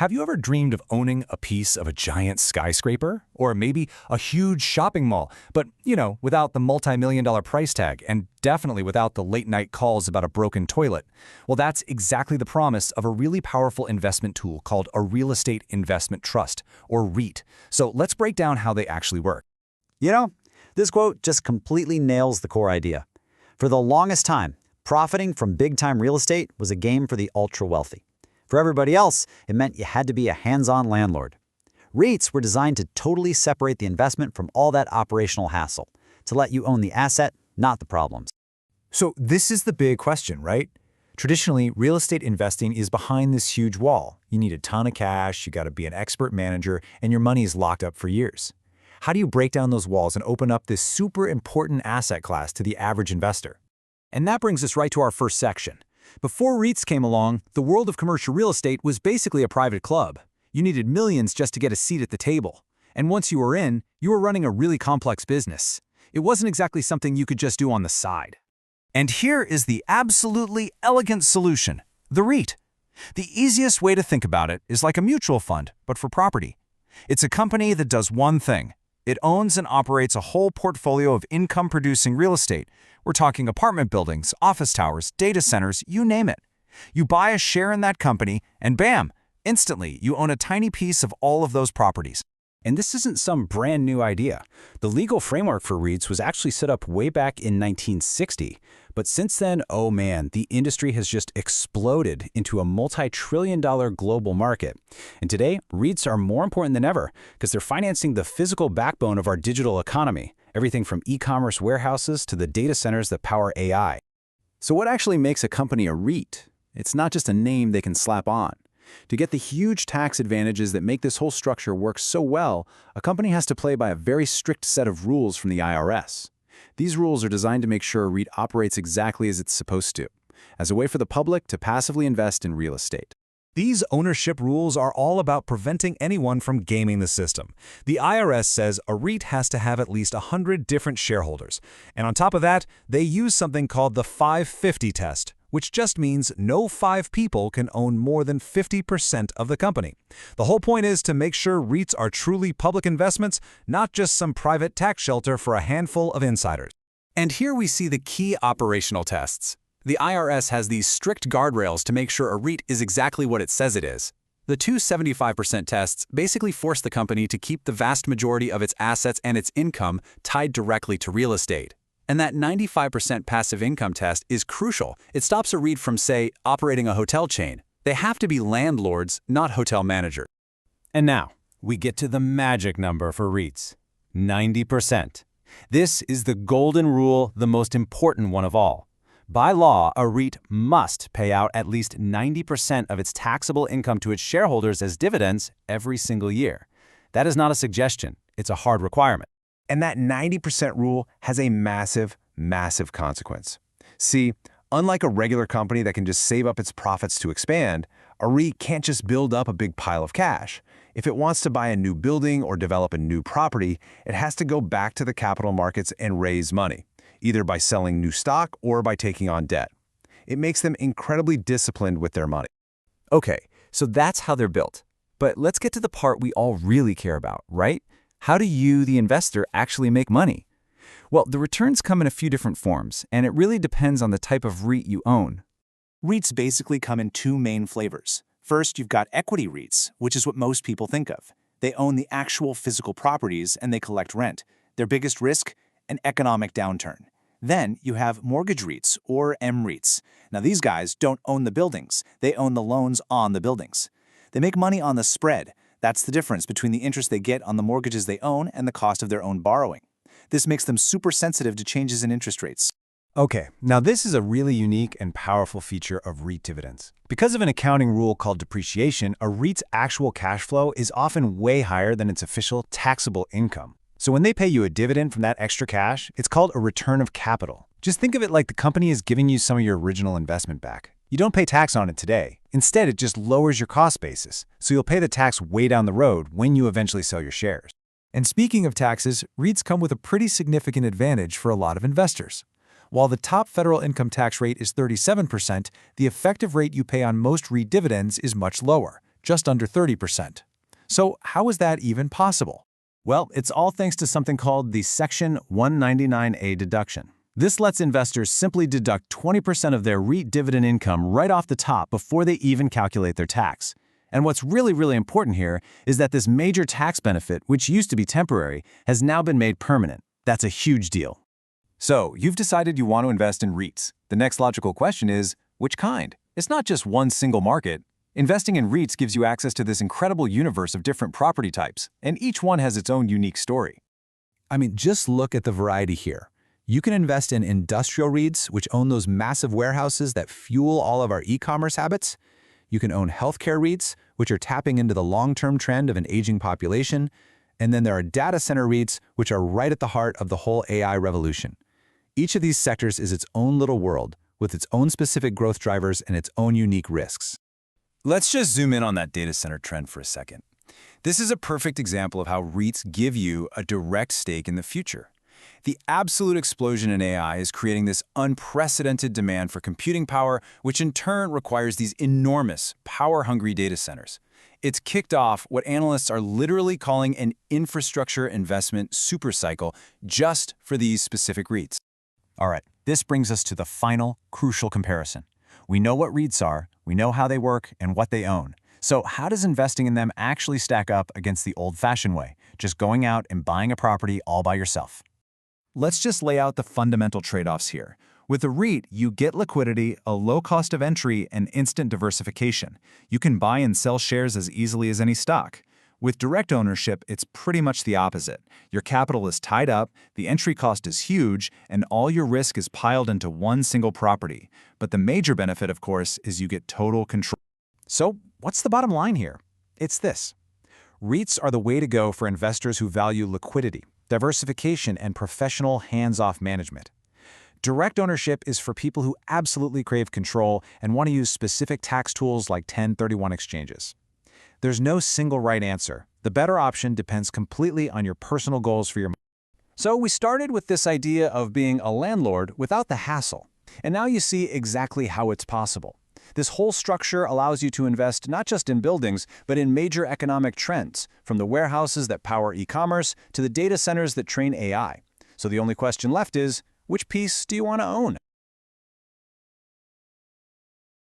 Have you ever dreamed of owning a piece of a giant skyscraper? Or maybe a huge shopping mall, but, without the multi-million-dollar price tag and definitely without the late-night calls about a broken toilet? Well, that's exactly the promise of a really powerful investment tool called a real estate investment trust, or REIT. So let's break down how they actually work. This quote just completely nails the core idea. For the longest time, profiting from big-time real estate was a game for the ultra-wealthy. For everybody else, it meant you had to be a hands-on landlord. REITs were designed to totally separate the investment from all that operational hassle, to let you own the asset, not the problems. So this is the big question, right? Traditionally, real estate investing is behind this huge wall. You need a ton of cash, you got to be an expert manager, and your money is locked up for years. How do you break down those walls and open up this super important asset class to the average investor? And that brings us right to our first section. Before REITs came along, the world of commercial real estate was basically a private club. You needed millions just to get a seat at the table. And once you were in, you were running a really complex business. It wasn't exactly something you could just do on the side. And here is the absolutely elegant solution: the REIT. The easiest way to think about it is like a mutual fund, but for property. It's a company that does one thing. It owns and operates a whole portfolio of income-producing real estate. We're talking apartment buildings, office towers, data centers, you name it. You buy a share in that company, and bam, instantly you own a tiny piece of all of those properties. And this isn't some brand new idea. The legal framework for REITs was actually set up way back in 1960. But since then, oh man, the industry has just exploded into a multi-trillion-dollar global market. And today, REITs are more important than ever because they're financing the physical backbone of our digital economy, everything from e-commerce warehouses to the data centers that power AI. So what actually makes a company a REIT? It's not just a name they can slap on. To get the huge tax advantages that make this whole structure work so well, a company has to play by a very strict set of rules from the IRS. These rules are designed to make sure a REIT operates exactly as it's supposed to, as a way for the public to passively invest in real estate. These ownership rules are all about preventing anyone from gaming the system. The IRS says a REIT has to have at least 100 different shareholders. And on top of that, they use something called the 550 test, which just means no 5 people can own more than 50% of the company. The whole point is to make sure REITs are truly public investments, not just some private tax shelter for a handful of insiders. And here we see the key operational tests. The IRS has these strict guardrails to make sure a REIT is exactly what it says it is. The 275% tests basically force the company to keep the vast majority of its assets and its income tied directly to real estate. And that 95% passive income test is crucial. It stops a REIT from, say, operating a hotel chain. They have to be landlords, not hotel managers. And now, we get to the magic number for REITs: 90%. This is the golden rule, the most important one of all. By law, a REIT must pay out at least 90% of its taxable income to its shareholders as dividends every single year. That is not a suggestion. It's a hard requirement. And that 90% rule has a massive, massive consequence. See, unlike a regular company that can just save up its profits to expand, a REIT can't just build up a big pile of cash. If it wants to buy a new building or develop a new property, it has to go back to the capital markets and raise money, either by selling new stock or by taking on debt. It makes them incredibly disciplined with their money. Okay, so that's how they're built. But let's get to the part we all really care about, right? How do you, the investor, actually make money? Well, the returns come in a few different forms, and it really depends on the type of REIT you own. REITs basically come in 2 main flavors. First, you've got equity REITs, which is what most people think of. They own the actual physical properties and they collect rent. Their biggest risk? An economic downturn. Then you have mortgage REITs, or MREITs. Now these guys don't own the buildings, they own the loans on the buildings. They make money on the spread. That's the difference between the interest they get on the mortgages they own and the cost of their own borrowing. This makes them super sensitive to changes in interest rates. Okay, now this is a really unique and powerful feature of REIT dividends. Because of an accounting rule called depreciation, a REIT's actual cash flow is often way higher than its official taxable income. So when they pay you a dividend from that extra cash, it's called a return of capital. Just think of it like the company is giving you some of your original investment back. You don't pay tax on it today. Instead, it just lowers your cost basis, so you'll pay the tax way down the road when you eventually sell your shares. And speaking of taxes, REITs come with a pretty significant advantage for a lot of investors. While the top federal income tax rate is 37%, the effective rate you pay on most REIT dividends is much lower, just under 30%. So how is that even possible? Well, it's all thanks to something called the Section 199A deduction. This lets investors simply deduct 20% of their REIT dividend income right off the top before they even calculate their tax. And what's really important here is that this major tax benefit, which used to be temporary, has now been made permanent. That's a huge deal. So, you've decided you want to invest in REITs. The next logical question is, which kind? It's not just one single market. Investing in REITs gives you access to this incredible universe of different property types, and each one has its own unique story. I mean, just look at the variety here. You can invest in industrial REITs, which own those massive warehouses that fuel all of our e-commerce habits. You can own healthcare REITs, which are tapping into the long-term trend of an aging population. And then there are data center REITs, which are right at the heart of the whole AI revolution. Each of these sectors is its own little world, with its own specific growth drivers and its own unique risks. Let's just zoom in on that data center trend for a second. This is a perfect example of how REITs give you a direct stake in the future. The absolute explosion in AI is creating this unprecedented demand for computing power, which in turn requires these enormous, power-hungry data centers. It's kicked off what analysts are literally calling an infrastructure investment supercycle just for these specific REITs. All right, this brings us to the final, crucial comparison. We know what REITs are, we know how they work, and what they own. So how does investing in them actually stack up against the old-fashioned way, just going out and buying a property all by yourself? Let's just lay out the fundamental trade-offs here. With a REIT, you get liquidity, a low cost of entry, and instant diversification. You can buy and sell shares as easily as any stock. With direct ownership, it's pretty much the opposite. Your capital is tied up, the entry cost is huge, and all your risk is piled into one single property. But the major benefit, of course, is you get total control. So, what's the bottom line here? It's this. REITs are the way to go for investors who value liquidity, diversification, and professional hands-off management. Direct ownership is for people who absolutely crave control and want to use specific tax tools like 1031 exchanges. There's no single right answer. The better option depends completely on your personal goals for your money. So we started with this idea of being a landlord without the hassle. And now you see exactly how it's possible. This whole structure allows you to invest not just in buildings, but in major economic trends, from the warehouses that power e-commerce to the data centers that train AI. So the only question left is, which piece do you want to own?